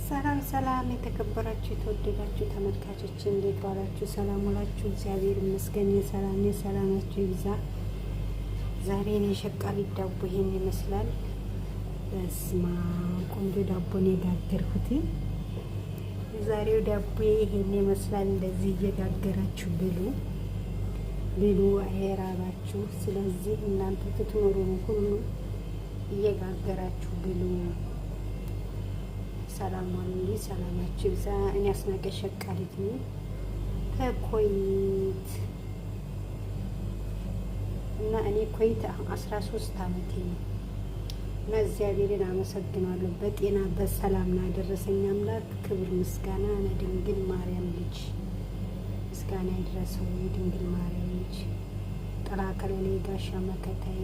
ሰላም ሰላም የተከበራችሁ የተወደዳችሁ ተመልካቾች እንዴት ዋላችሁ? ሰላም ዋላችሁ? እግዚአብሔር ይመስገን። የሰላማችሁ ይብዛ። ዛሬ ነው የሸቃሊት ዳቦ ይሄን ይመስላል። በስማ ቆንጆ ዳቦ ነው የጋገርኩት። የዛሬው ዳቦ ይሄን ይመስላል። እንደዚህ እየጋገራችሁ ብሉ አይራባችሁ። ስለዚህ እናንተ ትኖሩ ሁሉ እየጋገራችሁ ብሉ። ሰላም አለይኩም። ሰላማችሁ ይብዛ። እኔ አስናቀሽ ሸቃሊት ነኝ ከኮይት እና እኔ ኮይት 13 ዓመቴ ነው እና እግዚአብሔርን አመሰግናለሁ በጤና በሰላም ያደረሰኝ አምላክ ክብር ምስጋና ለድንግል ማርያም ልጅ ምስጋና ይድረሰው። የድንግል ማርያም ልጅ ጥላ ከለሌ ጋሻ መከታዬ